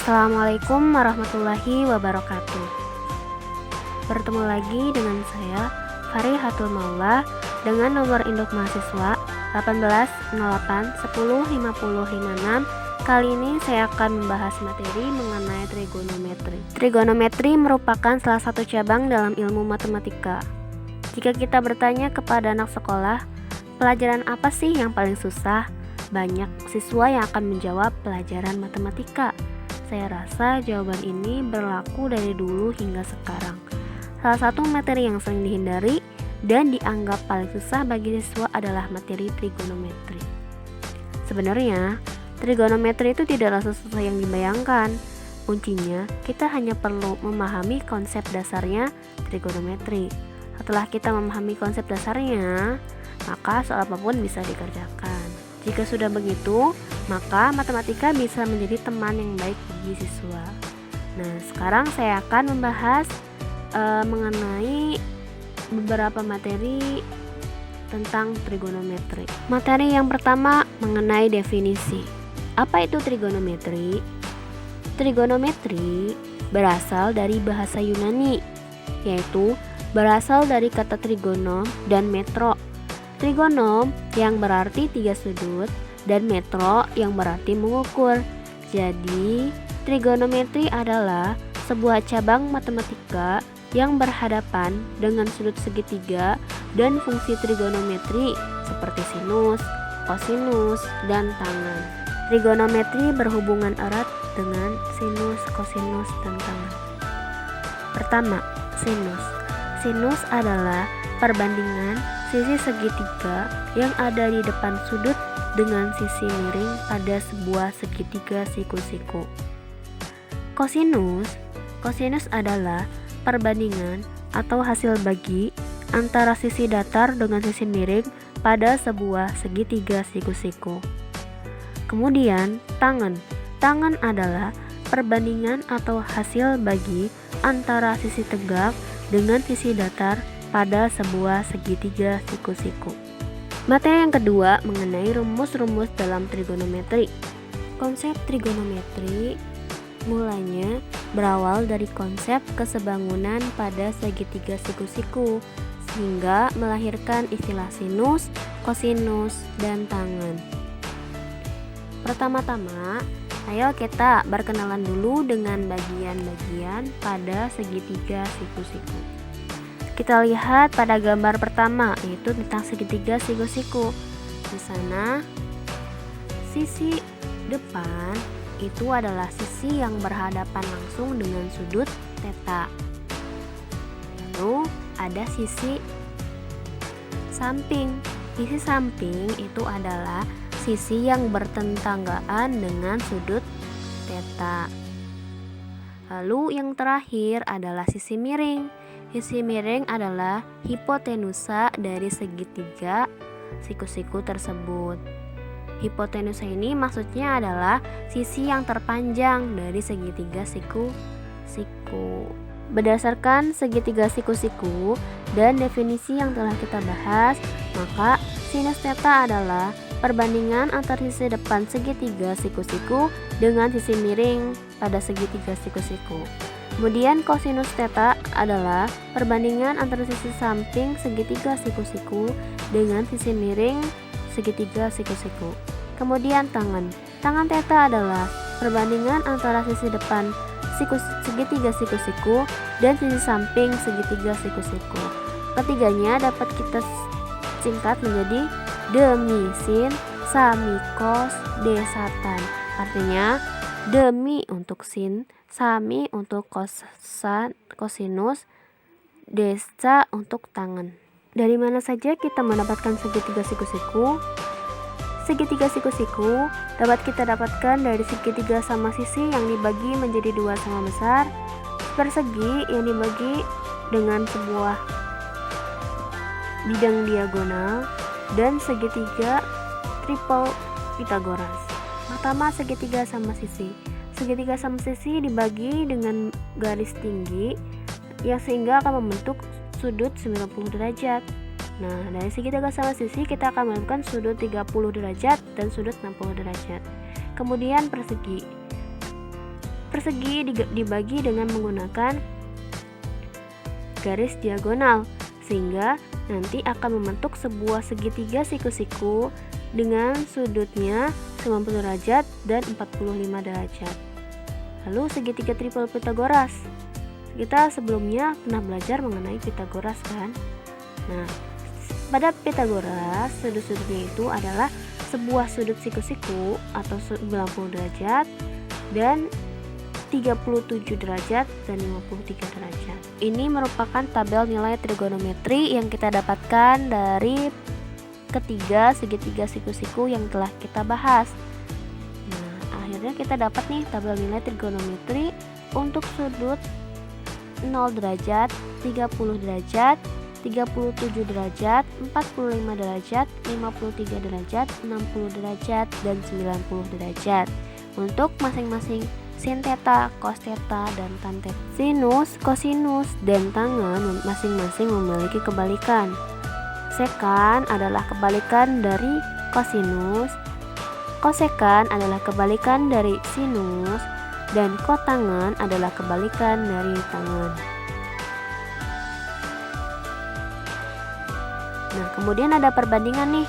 Assalamualaikum warahmatullahi wabarakatuh. Bertemu lagi dengan saya Farihatul Maula dengan nomor induk mahasiswa 1808105056. Kali ini saya akan membahas materi mengenai trigonometri. Trigonometri merupakan salah satu cabang dalam ilmu matematika. Jika kita bertanya kepada anak sekolah, pelajaran apa sih yang paling susah? Banyak siswa yang akan menjawab pelajaran matematika. Saya rasa jawaban ini berlaku dari dulu hingga sekarang. Salah satu materi yang sering dihindari dan dianggap paling susah bagi siswa adalah materi trigonometri. Sebenarnya, trigonometri itu tidaklah sesuatu yang dibayangkan. Kuncinya, kita hanya perlu memahami konsep dasarnya trigonometri. Setelah kita memahami konsep dasarnya, maka soal apapun bisa dikerjakan. Jika sudah begitu, maka matematika bisa menjadi teman yang baik bagi siswa. Nah, sekarang saya akan membahas mengenai beberapa materi tentang trigonometri. Materi yang pertama mengenai definisi. Apa itu trigonometri? Trigonometri berasal dari bahasa Yunani, yaitu berasal dari kata trigonom dan metro. Trigonom yang berarti 3 sudut dan metro yang berarti mengukur. Jadi, trigonometri adalah sebuah cabang matematika yang berhadapan dengan sudut segitiga dan fungsi trigonometri seperti sinus, kosinus, dan tangen. Trigonometri berhubungan erat dengan sinus, kosinus, dan tangen. Pertama, sinus. Sinus adalah perbandingan sisi segitiga yang ada di depan sudut dengan sisi miring pada sebuah segitiga siku-siku. Kosinus adalah perbandingan atau hasil bagi antara sisi datar dengan sisi miring pada sebuah segitiga siku-siku. Kemudian, tangen adalah perbandingan atau hasil bagi antara sisi tegak dengan sisi datar pada sebuah segitiga siku-siku. Materi yang kedua mengenai rumus-rumus dalam trigonometri. Konsep trigonometri mulanya berawal dari konsep kesebangunan pada segitiga siku-siku sehingga melahirkan istilah sinus, kosinus, dan tangen. Pertama-tama, ayo kita berkenalan dulu dengan bagian-bagian pada segitiga siku-siku. Kita lihat pada gambar pertama, yaitu tentang segitiga siku-siku. Di sana, sisi depan itu adalah sisi yang berhadapan langsung dengan sudut theta. Lalu ada sisi samping. Sisi samping itu adalah sisi yang bertetanggaan dengan sudut theta. Lalu yang terakhir adalah sisi miring. Sisi miring adalah hipotenusa dari segitiga siku-siku tersebut. Hipotenusa ini maksudnya adalah sisi yang terpanjang dari segitiga siku-siku. Berdasarkan segitiga siku-siku dan definisi yang telah kita bahas, maka sinus theta adalah perbandingan antar sisi depan segitiga siku-siku dengan sisi miring pada segitiga siku-siku. Kemudian kosinus theta adalah perbandingan antara sisi samping segitiga siku-siku dengan sisi miring segitiga siku-siku. Kemudian tangen theta adalah perbandingan antara sisi depan segitiga siku-siku dan sisi samping segitiga siku-siku. Ketiganya dapat kita singkat menjadi demi sin, sami cos, desatan. Artinya demi untuk sin, sami untuk kosinus, desa untuk tangen. Dari mana saja kita mendapatkan segitiga siku-siku? Segitiga siku-siku dapat kita dapatkan dari segitiga sama sisi yang dibagi menjadi dua sama besar, persegi yang dibagi dengan sebuah bidang diagonal, dan segitiga triple Pythagoras. Pertama, segitiga sama sisi. Segitiga sama sisi dibagi dengan garis tinggi yang sehingga akan membentuk sudut 90 derajat. Nah, dari segitiga sama sisi kita akan menemukan sudut 30 derajat dan sudut 60 derajat. Kemudian persegi. persegi dibagi dengan menggunakan garis diagonal, sehingga nanti akan membentuk sebuah segitiga siku-siku dengan sudutnya 90 derajat dan 45 derajat. Lalu segitiga triple Pythagoras. Kita sebelumnya pernah belajar mengenai Pythagoras kan? Nah, pada Pythagoras sudut-sudutnya itu adalah sebuah sudut siku-siku atau 90 derajat dan 37 derajat dan 53 derajat. Ini merupakan tabel nilai trigonometri yang kita dapatkan dari ketiga segitiga siku-siku yang telah kita bahas. Nah, akhirnya kita dapat nih tabel nilai trigonometri untuk sudut 0 derajat, 30 derajat, 37 derajat, 45 derajat, 53 derajat, 60 derajat, dan 90 derajat untuk masing-masing sin theta, cos theta, dan tan theta. Sinus, kosinus, dan tangen masing-masing memiliki kebalikan. Sekan adalah kebalikan dari kosinus, kosekan adalah kebalikan dari sinus, dan kotangen adalah kebalikan dari tangen. Nah, kemudian ada perbandingan nih.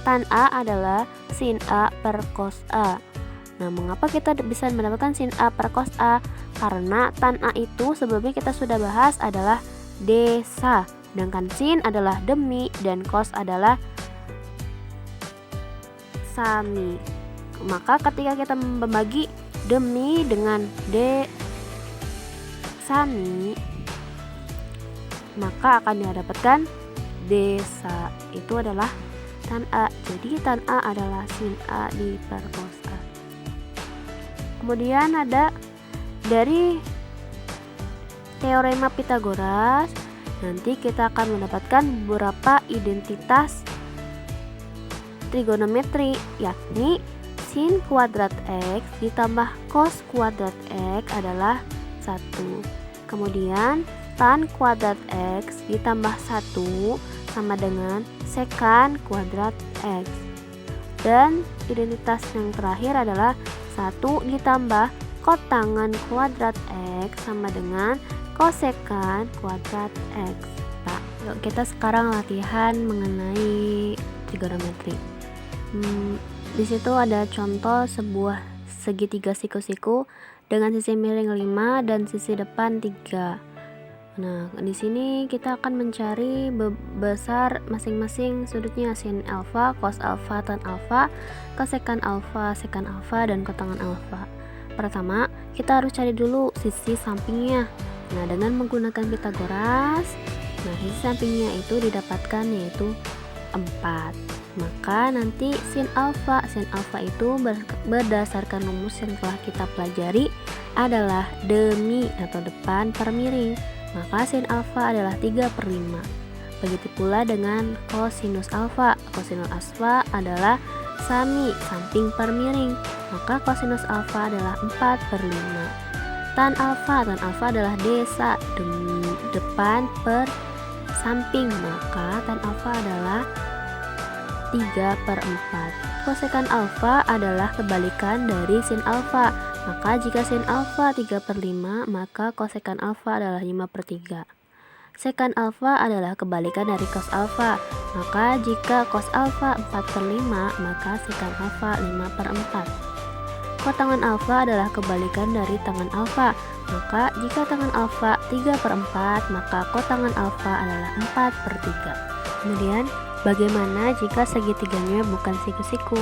Tan A adalah sin A per cos A. Nah, mengapa kita bisa mendapatkan sin A per cos A? Karena tan A itu sebelumnya kita sudah bahas adalah desa, sedangkan sin adalah demi dan cos adalah sami. Maka ketika kita membagi demi dengan sami, maka akan didapatkan desa, itu adalah tan A. Jadi tan A adalah sin A di per cos A. Kemudian ada dari teorema Pythagoras. Nanti kita akan mendapatkan beberapa identitas trigonometri, yakni sin kuadrat X ditambah cos kuadrat X adalah 1. Kemudian tan kuadrat X ditambah 1 sama dengan sekan kuadrat X. Dan identitas yang terakhir adalah 1 ditambah kotangen kuadrat X sama dengan kosekan kuadrat X. Nah, yuk kita sekarang latihan mengenai trigonometri. Di situ ada contoh sebuah segitiga siku-siku dengan sisi miring 5 dan sisi depan 3. Nah, di sini kita akan mencari besar masing-masing sudutnya, sin alfa, cos alfa, tan alfa, kosekan alfa, sekan alfa, dan kotangen alfa. Pertama, kita harus cari dulu sisi sampingnya. Nah, dengan menggunakan Pythagoras, sisi sampingnya itu didapatkan yaitu 4. Maka nanti sin alfa itu berdasarkan rumus yang telah kita pelajari adalah demi atau depan per miring. Maka sin alfa adalah 3/5. Begitu pula dengan kosinus alfa. Kosinus alfa adalah sami samping per miring. Maka kosinus alfa adalah 4/5. Tan alfa adalah desa demi depan per samping. Maka tan alfa adalah 3/4. Kosekan alfa adalah kebalikan dari sin alfa. Maka jika sin alfa 3/5, maka kosekan alfa adalah 5/3. Sekan alfa adalah kebalikan dari cos alfa. Maka jika cos alfa 4/5, maka sekan alfa 5/4. Kotangen alfa adalah kebalikan dari tangen alfa. Maka jika tangen alfa 3/4, maka kotangen alfa adalah 4/3. Kemudian bagaimana jika segitiganya bukan siku-siku?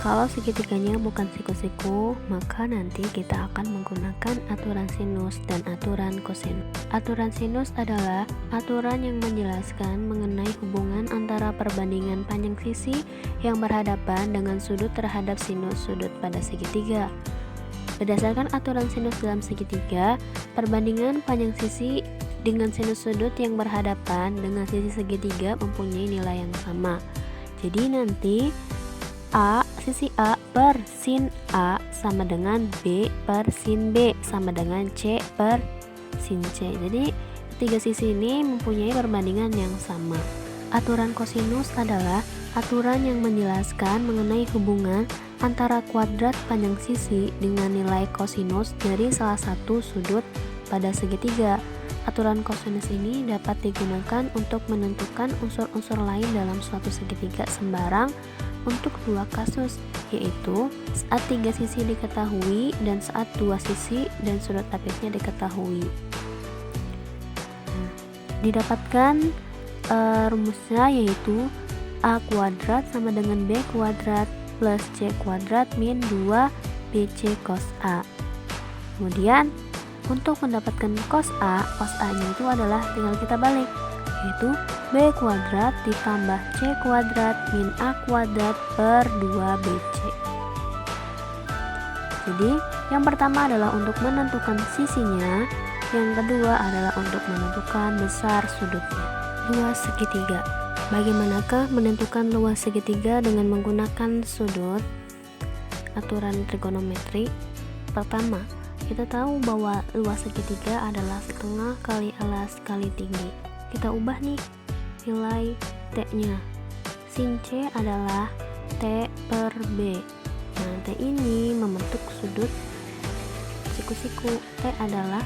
Kalau segitiganya bukan siku-siku, maka nanti kita akan menggunakan aturan sinus dan aturan kosinus. Aturan sinus adalah aturan yang menjelaskan mengenai hubungan antara perbandingan panjang sisi yang berhadapan dengan sudut terhadap sinus sudut pada segitiga. Berdasarkan aturan sinus dalam segitiga, perbandingan panjang sisi dengan sinus sudut yang berhadapan dengan sisi segitiga mempunyai nilai yang sama. Jadi nanti sisi A per sin A sama dengan B per sin B sama dengan C per sin C. Jadi ketiga sisi ini mempunyai perbandingan yang sama. Aturan kosinus adalah aturan yang menjelaskan mengenai hubungan antara kuadrat panjang sisi dengan nilai kosinus dari salah satu sudut pada segitiga. Aturan kosinus ini dapat digunakan untuk menentukan unsur-unsur lain dalam suatu segitiga sembarang untuk dua kasus, yaitu saat tiga sisi diketahui dan saat dua sisi dan sudut apitnya diketahui. Didapatkan rumusnya yaitu A kuadrat sama dengan B kuadrat plus C kuadrat min 2 BC cos A. Kemudian untuk mendapatkan cos A nya itu adalah tinggal kita balik, yaitu B kuadrat ditambah C kuadrat min A kuadrat per 2BC. Jadi yang pertama adalah untuk menentukan sisinya, yang kedua adalah untuk menentukan besar sudutnya. Luas segitiga. Bagaimanakah menentukan luas segitiga dengan menggunakan sudut? Aturan trigonometri. Pertama, kita tahu bahwa luas segitiga adalah setengah kali alas kali tinggi. Kita ubah nih nilai T-nya. Sin C adalah T per B. Nah, T ini membentuk sudut siku-siku. T adalah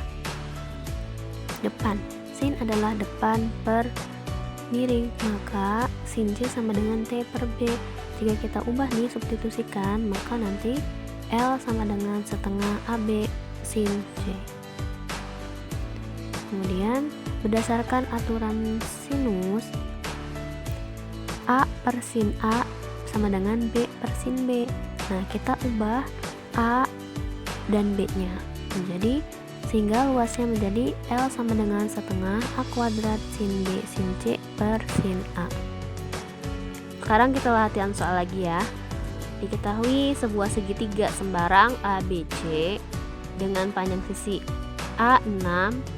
depan. Sin adalah depan per miring, maka sin C sama dengan T per B. Jika kita ubah nih, substitusikan, maka nanti L sama dengan setengah AB sin C. Kemudian berdasarkan aturan sinus, A per sin A sama dengan B per sin B. Nah, kita ubah A dan B nya menjadi, sehingga luasnya menjadi L sama dengan setengah A kuadrat sin B sin C per sin A. Sekarang kita latihan soal lagi ya. Diketahui sebuah segitiga sembarang ABC dengan panjang sisi A 6,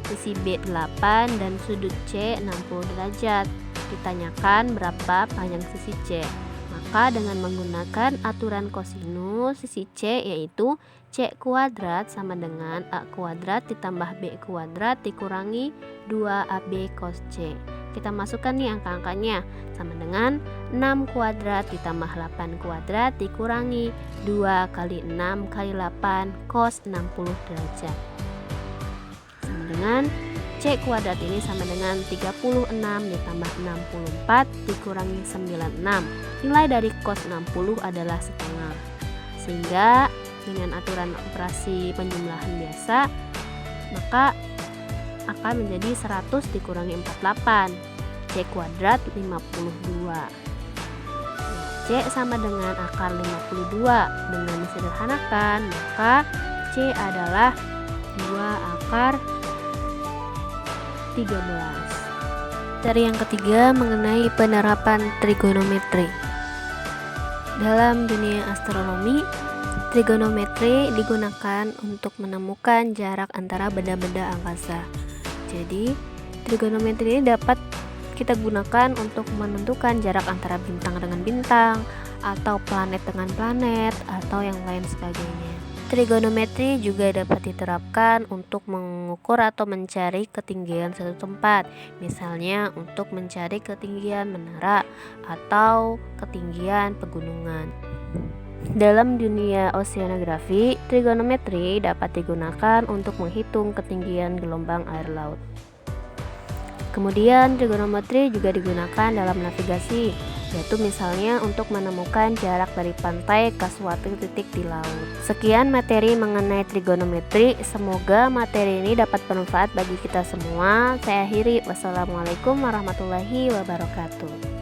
sisi B 8, dan sudut C 60 derajat. Ditanyakan berapa panjang sisi C. Maka dengan menggunakan aturan kosinus sisi C, yaitu C kuadrat sama dengan A kuadrat ditambah B kuadrat dikurangi 2AB cos C. Kita masukkan nih angka-angkanya, sama dengan 6 kuadrat ditambah 8 kuadrat dikurangi 2 kali 6 kali 8 cos 60 derajat. Sama dengan C kuadrat ini sama dengan 36 ditambah 64 dikurangi 96. Nilai dari cos 60 adalah setengah. Sehingga dengan aturan operasi penjumlahan biasa, maka akan menjadi 100 dikurangi 48. C kuadrat 52. C sama dengan akar 52. Dengan disederhanakan, maka C adalah 2 akar 13. Materi yang ketiga mengenai penerapan trigonometri. Dalam dunia astronomi, trigonometri digunakan untuk menemukan jarak antara benda-benda angkasa. Jadi, trigonometri ini dapat kita gunakan untuk menentukan jarak antara bintang dengan bintang, atau planet dengan planet, atau yang lain sebagainya. Trigonometri juga dapat diterapkan untuk mengukur atau mencari ketinggian suatu tempat, misalnya untuk mencari ketinggian menara atau ketinggian pegunungan. Dalam dunia oceanografi, trigonometri dapat digunakan untuk menghitung ketinggian gelombang air laut. Kemudian trigonometri juga digunakan dalam navigasi, yaitu misalnya untuk menemukan jarak dari pantai ke suatu titik di laut. Sekian materi mengenai trigonometri, semoga materi ini dapat bermanfaat bagi kita semua. Saya akhiri, wassalamualaikum warahmatullahi wabarakatuh.